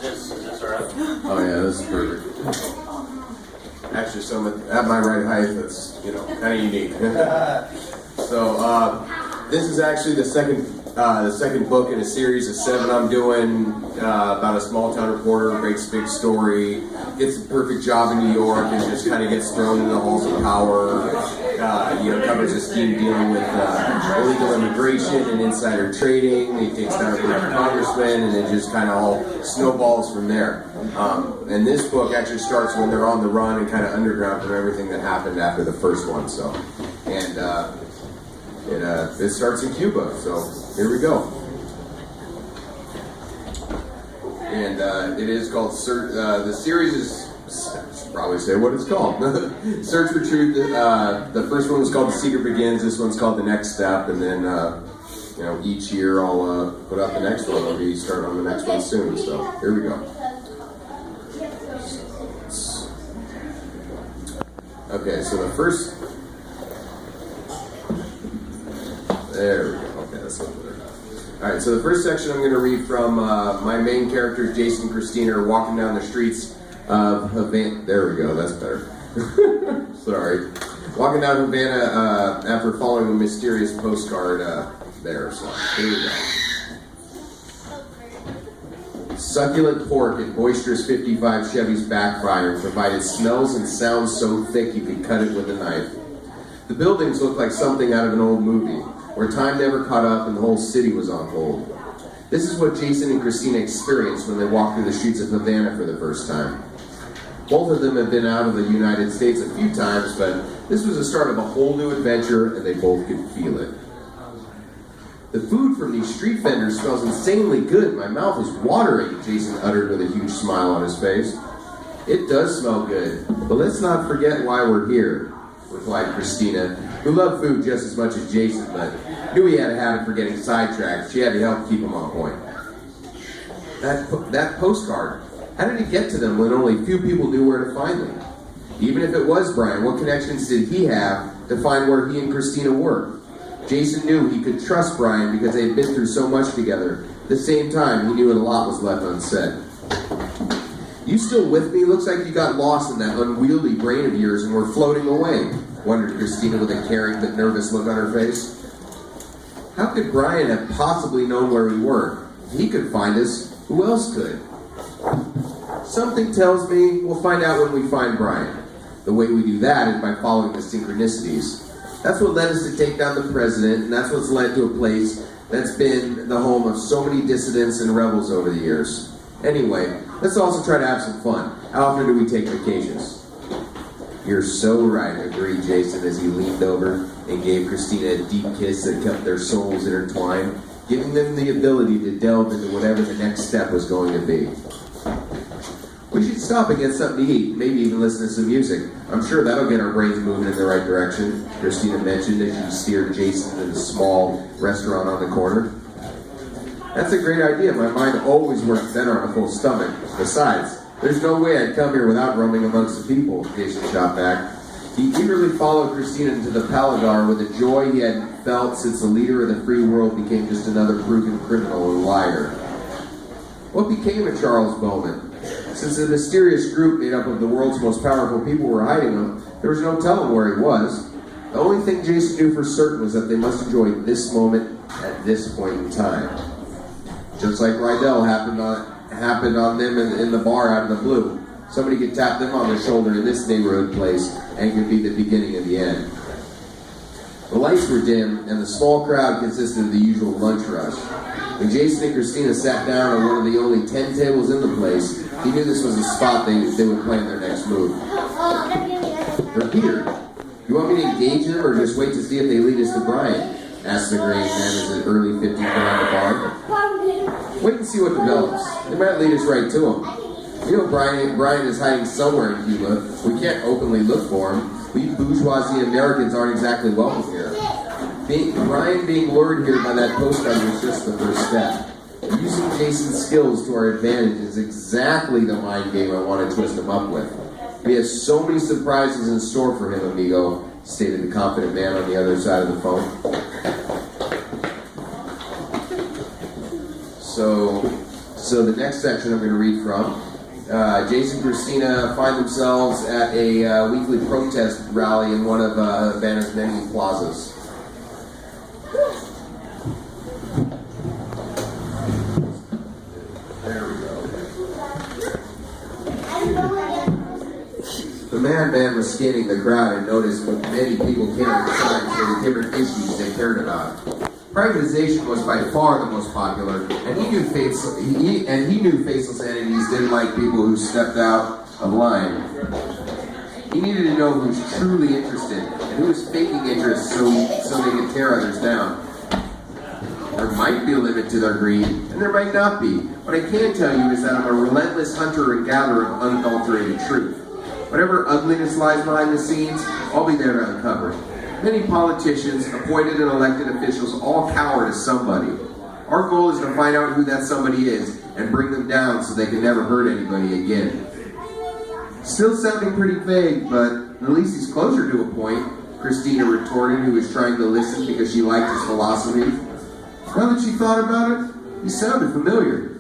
Is this all right? Oh yeah, this is perfect. Actually, so I'm at my right height. That's kind of unique. So this is actually the second book in a series of 7 I'm doing about a small town reporter who breaks a big story, gets a perfect job in New York, and just kind of gets thrown into the halls of power. Covers a scheme dealing with illegal immigration and insider trading. He takes down a corrupt congressman, and it just kind of all snowballs from there. And this book actually starts when they're on the run and kind of underground from everything that happened after the first one. So, and it starts in Cuba. So here we go. And it is called the series is. I should probably say what it's called. Search for Truth. The first one was called The Secret Begins. This one's called The Next Step. And then, each year I'll put out the next one. I'll be starting on the next one soon. So here we go. Okay, so the first. There we go. Okay, that's a little better. All right, so the first section I'm going to read from my main characters, Jason and Christina, are walking down the streets of Havana. There we go, that's better. Sorry. Walking down Havana after following a mysterious postcard there. So here we go. Succulent pork and boisterous 55 Chevys backfire provided smells and sounds so thick you could cut it with a knife. The buildings looked like something out of an old movie, where time never caught up and the whole city was on hold. This is what Jason and Christina experienced when they walked through the streets of Havana for the first time. Both of them have been out of the United States a few times, but this was the start of a whole new adventure, and they both could feel it. The food from these street vendors smells insanely good. My mouth is watering, Jason uttered with a huge smile on his face. It does smell good, but let's not forget why we're here, replied Christina, who loved food just as much as Jason, but knew he had a habit for getting sidetracked. She had to help keep him on point. That postcard. How did he get to them when only few people knew where to find them? Even if it was Brian, what connections did he have to find where he and Christina were? Jason knew he could trust Brian because they had been through so much together. At the same time, he knew a lot was left unsaid. You still with me? Looks like you got lost in that unwieldy brain of yours and were floating away, wondered Christina with a caring but nervous look on her face. How could Brian have possibly known where we were? If he could find us, who else could? Something tells me we'll find out when we find Brian. The way we do that is by following the synchronicities. That's what led us to take down the president, and that's what's led to a place that's been the home of so many dissidents and rebels over the years. Anyway, let's also try to have some fun. How often do we take vacations? You're so right, agreed Jason as he leaned over and gave Christina a deep kiss that kept their souls intertwined, giving them the ability to delve into whatever the next step was going to be. We should stop and get something to eat, maybe even listen to some music. I'm sure that'll get our brains moving in the right direction, Christina mentioned as she steered Jason to the small restaurant on the corner. That's a great idea. My mind always works better on a full stomach. Besides, there's no way I'd come here without roaming amongst the people, Jason shot back. He eagerly followed Christina into the Palagar with a joy he hadn't felt since the leader of the free world became just another proven criminal and liar. What became of Charles Bowman? Since the mysterious group made up of the world's most powerful people were hiding him, there was no telling where he was. The only thing Jason knew for certain was that they must enjoy this moment at this point in time. Just like Rydell happened on them in the bar out of the blue. Somebody could tap them on the shoulder in this neighborhood place, and it could be the beginning of the end. The lights were dim, and the small crowd consisted of the usual lunch rush. When Jason and Christina sat down on one of the only 10 tables in the place, he knew this was the spot they would plan their next move. They're here. You want me to engage them, or just wait to see if they lead us to Brian? Asked the gray man as an early 50s behind the bar. Wait and see what develops. They might lead us right to him. You know Brian is hiding somewhere in Cuba. We can't openly look for him. We bourgeoisie Americans aren't exactly welcome here. Brian being lured here by that postcard was just the first step. Using Jason's skills to our advantage is exactly the mind game I want to twist him up with. We have so many surprises in store for him, amigo, stated the confident man on the other side of the phone. So the next section I'm going to read from, Jason and Christina find themselves at a weekly protest rally in one of Havana's many plazas. There we go. The madman was scanning the crowd and noticed what many people carried signs for the different issues they cared about. Privatization was by far the most popular, and he knew faceless entities didn't like people who stepped out of line. He needed to know who was truly interested and who was faking interest so they could tear others down. There might be a limit to their greed, and there might not be. What I can tell you is that I'm a relentless hunter and gatherer of unadulterated truth. Whatever ugliness lies behind the scenes, I'll be there to uncover it. Many politicians, appointed and elected officials, all cower to somebody. Our goal is to find out who that somebody is and bring them down so they can never hurt anybody again. Still sounding pretty vague, but at least he's closer to a point, Christina retorted, who was trying to listen because she liked his philosophy. Now that she thought about it, he sounded familiar.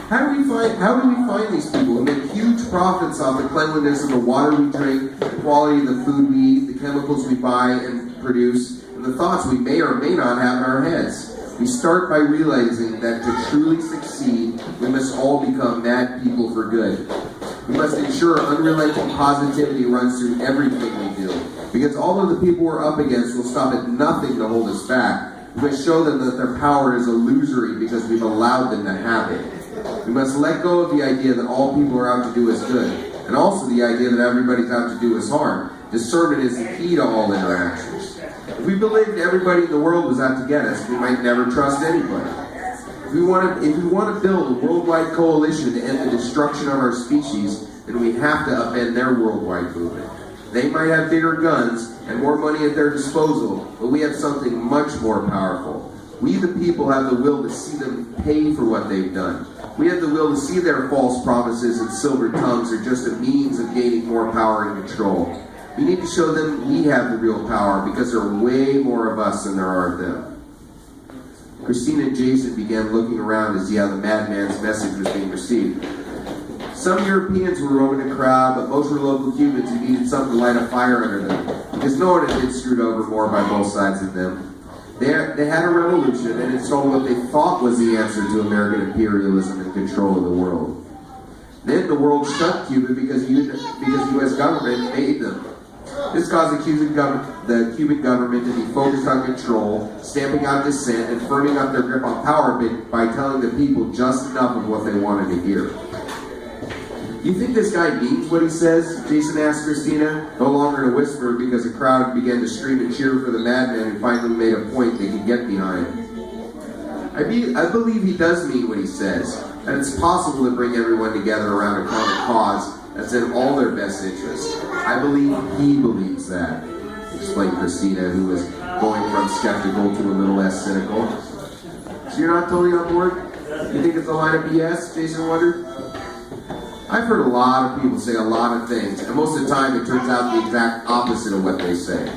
How do we find these people who make huge profits off the cleanliness of the water we drink, the quality of the food we eat, the chemicals we buy and produce, and the thoughts we may or may not have in our heads? We start by realizing that to truly succeed, we must all become mad people for good. We must ensure unrelenting positivity runs through everything we do, because all of the people we're up against will stop at nothing to hold us back. We must show them that their power is illusory because we've allowed them to have it. We must let go of the idea that all people are out to do us good, and also the idea that everybody's out to do us harm. Discernment is the key to all interactions. If we believed everybody in the world was out to get us, we might never trust anybody. If we want to build a worldwide coalition to end the destruction of our species, then we have to upend their worldwide movement. They might have bigger guns and more money at their disposal, but we have something much more powerful. We, the people, have the will to see them pay for what they've done. We have the will to see their false promises and silver tongues are just a means of gaining more power and control. We need to show them we have the real power because there are way more of us than there are of them. Christina and Jason began looking around to see how the madman's message was being received. Some Europeans were roaming the crowd, but most were local Cubans who needed something to light a fire under them, because no one had been screwed over more by both sides than them. They had a revolution and installed what they thought was the answer to American imperialism and control of the world. Then the world shut Cuba because U.S. government made them. This caused the Cuban government to be focused on control, stamping out dissent, and firming up their grip on power by telling the people just enough of what they wanted to hear. You think this guy means what he says? Jason asked Christina, no longer in a whisper because the crowd began to scream and cheer for the madman who finally made a point they could get behind. I believe he does mean what he says, that it's possible to bring everyone together around a common cause that's in all their best interests. I believe he believes that, explained Christina, who was going from skeptical to a little less cynical. So you're not totally on board? You think it's a line of BS? Jason wondered. I've heard a lot of people say a lot of things, and most of the time it turns out the exact opposite of what they say.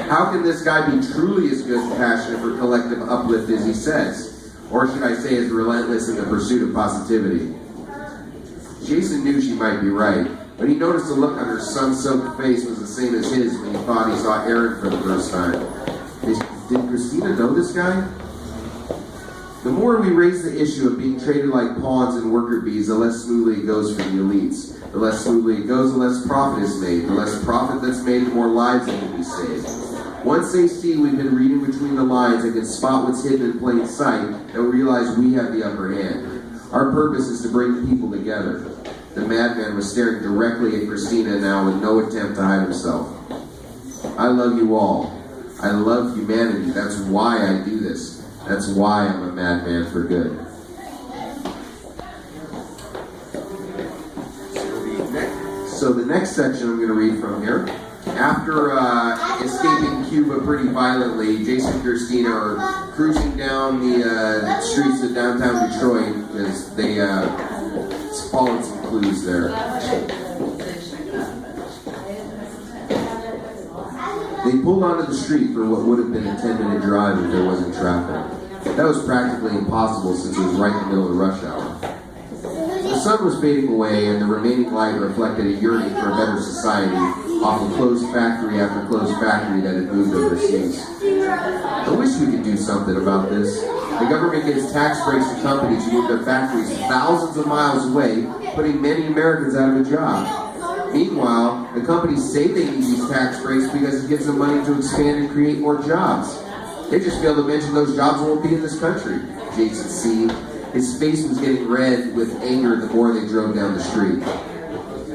How can this guy be truly as good and passionate for collective uplift as he says? Or should I say as relentless in the pursuit of positivity? Jason knew she might be right, but he noticed the look on her sun-soaked face was the same as his when he thought he saw Aaron for the first time. Did Christina know this guy? The more we raise the issue of being treated like pawns and worker bees, the less smoothly it goes for the elites. The less smoothly it goes, the less profit is made. The less profit that's made, the more lives that can be saved. Once they see we've been reading between the lines and can spot what's hidden in plain sight, they'll realize we have the upper hand. Our purpose is to bring people together. The madman was staring directly at Christina now with no attempt to hide himself. I love you all. I love humanity. That's why I do this. That's why I'm a madman for good. So the next section I'm going to read from here. After escaping Cuba pretty violently, Jason and Christina are cruising down the streets of downtown Detroit because they followed some clues there. They pulled onto the street for what would have been a 10-minute drive if there wasn't traffic. That was practically impossible since it was right in the middle of rush hour. The sun was fading away, and the remaining light reflected a yearning for a better society off of closed factory after closed factory that had moved overseas. I wish we could do something about this. The government gives tax breaks to companies who move their factories thousands of miles away, putting many Americans out of a job. Meanwhile, the companies say they need these tax breaks because it gives them money to expand and create more jobs. They just fail to mention those jobs won't be in this country, Jason seemed. His face was getting red with anger the more they drove down the street.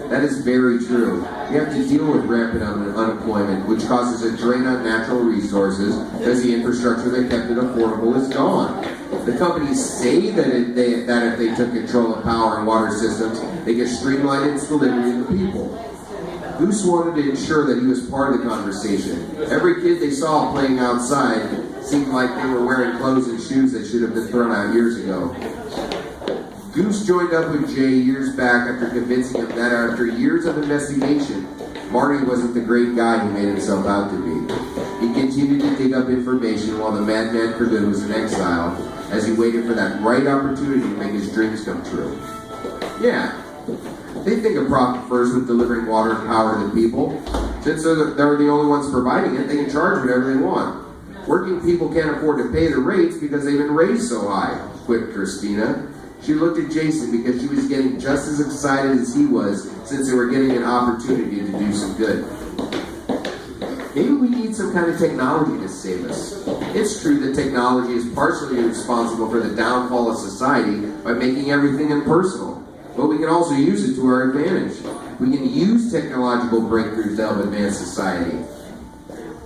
That is very true. We have to deal with rampant unemployment, which causes a drain on natural resources because the infrastructure that kept it affordable is gone. The companies say that if they took control of power and water systems, they could streamline its delivery to the people. Goose wanted to ensure that he was part of the conversation. Every kid they saw playing outside seemed like they were wearing clothes and shoes that should have been thrown out years ago. Goose joined up with Jay years back after convincing him that after years of investigation, Marty wasn't the great guy he made himself out to be. He continued to dig up information while the madman for good was in exile, as he waited for that right opportunity to make his dreams come true. Yeah, they think of profit first with delivering water and power to the people. Since they're the only ones providing it, they can charge whatever they want. Working people can't afford to pay the rates because they've been raised so high, quipped Christina. She looked at Jason because she was getting just as excited as he was since they were getting an opportunity to do some good. Maybe we need some kind of technology to save us. It's true that technology is partially responsible for the downfall of society by making everything impersonal, but we can also use it to our advantage. We can use technological breakthroughs to help advance society.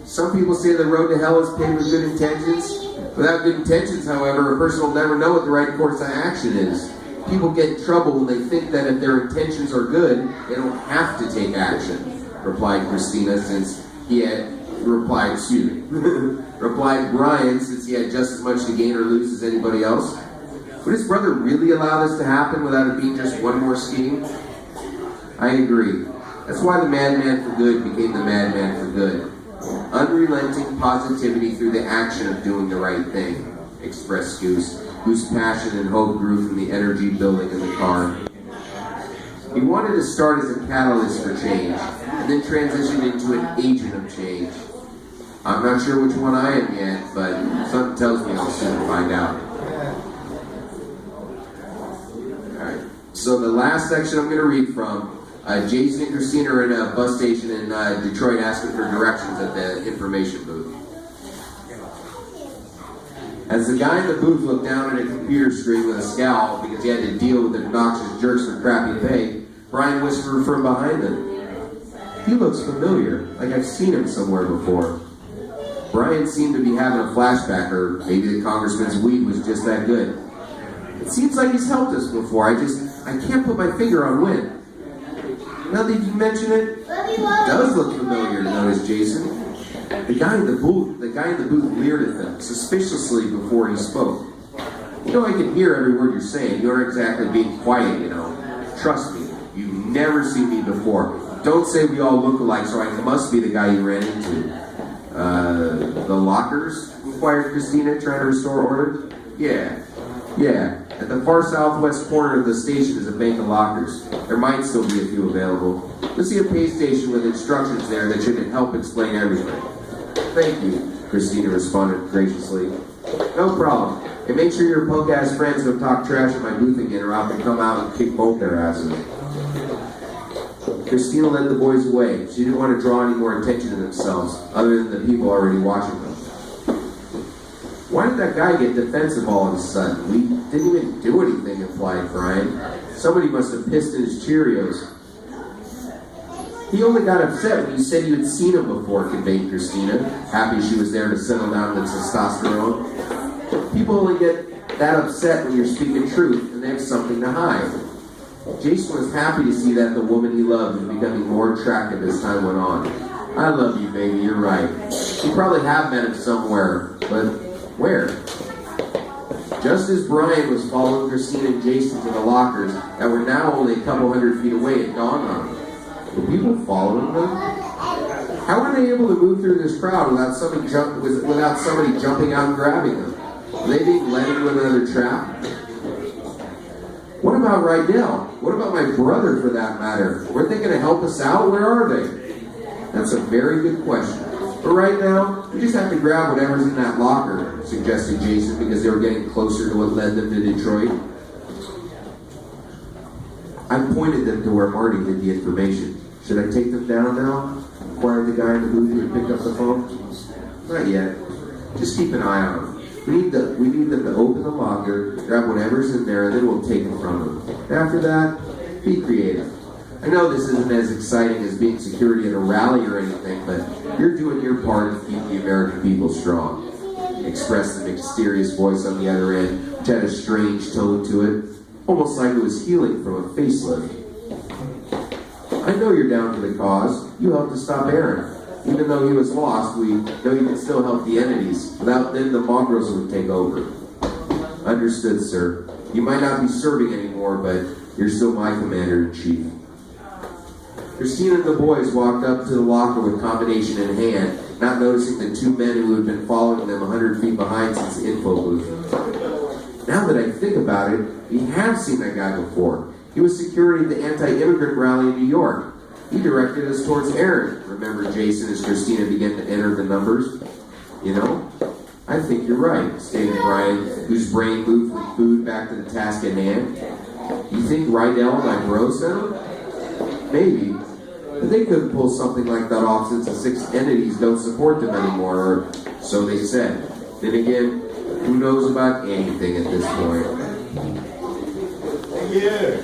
Some people say the road to hell is paved with good intentions. Without good intentions, however, a person will never know what the right course of action is. People get in trouble when they think that if their intentions are good, they don't have to take action, replied Christina since he had replied Brian since he had just as much to gain or lose as anybody else. Would his brother really allow this to happen without it being just one more scheme? I agree. That's why the madman for good became the madman for good. Unrelenting positivity through the action of doing the right thing, expressed Goose, whose passion and hope grew from the energy building in the car. He wanted to start as a catalyst for change, and then transition into an agent of change. I'm not sure which one I am yet, but something tells me I'll soon find out. Alright, so the last section I'm going to read from, Jason and Christina are in a bus station in Detroit asking for directions at the information booth. As the guy in the booth looked down at a computer screen with a scowl because he had to deal with obnoxious jerks for crappy pay, Brian whispered from behind him, "He looks familiar, like I've seen him somewhere before." Brian seemed to be having a flashback, or maybe the congressman's weed was just that good. "It seems like he's helped us before, I can't put my finger on when." Now that you mention it, it does look familiar, noticed Jason. The guy in the booth leered at them suspiciously before he spoke. "You know, I can hear every word you're saying. You aren't exactly being quiet, you know. Trust me, you've never seen me before. Don't say we all look alike, so I must be the guy you ran into." The lockers?" inquired Christina, trying to restore order. Yeah. At the far southwest corner of the station is a bank of lockers. There might still be a few available. You'll see a pay station with instructions there that should help explain everything. "Thank you," Christina responded graciously. "No problem. And make sure your punk-ass friends don't talk trash at my booth again, or I'll have to come out and kick both their asses." Christina led the boys away. She didn't want to draw any more attention to themselves, other than the people already watching them. "Why did that guy get defensive all of a sudden? We didn't even do anything," implied Brian. "Somebody must have pissed in his Cheerios." "He only got upset when you said you had seen him before," conveyed Christina, happy she was there to settle down the testosterone. "People only get that upset when you're speaking truth and they have something to hide." Jason was happy to see that the woman he loved was becoming more attractive as time went on. "I love you, baby, you're right. You probably have met him somewhere, but where?" Just as Brian was following Christina and Jason to the lockers that were now only a couple hundred feet away, it dawned on him. Were people following them? How were they able to move through this crowd without somebody jumping out and grabbing them? Are they being led into another trap? What about Rydell? What about my brother, for that matter? Weren't they going to help us out? Where are they? That's a very good question. But right now, we just have to grab whatever's in that locker, suggested Jason, because they were getting closer to what led them to Detroit. I pointed them to where Marty hid the information. Should I take them down now? Inquired the guy in the booth who had picked up the phone. Not yet. Just keep an eye on them. We need them to open the locker, grab whatever's in there, and then we'll take it from them. After that, be creative. I know this isn't as exciting as being security at a rally or anything, but you're doing your part to keep the American people strong. Expressed the mysterious voice on the other end, which had a strange tone to it, almost like it was healing from a facelift. I know you're down for the cause. You helped to stop Aaron. Even though he was lost, we know you can still help the entities. Without them, the mongrels would take over. Understood, sir. You might not be serving anymore, but you're still my commander-in-chief. Christina and the boys walked up to the locker with combination in hand, not noticing the two men who had been following them 100 feet behind since the info booth. Now that I think about it, we have seen that guy before. He was security at the anti-immigrant rally in New York. He directed us towards Aaron. Remember Jason as Christina began to enter the numbers? You know, I think you're right, stated Brian, whose brain moved from food back to the task at hand. You think Rydell and my bro sent him? Maybe. But they couldn't pull something like that off since the 6 entities don't support them anymore, or so they said. Then again, who knows about anything at this point? Yeah.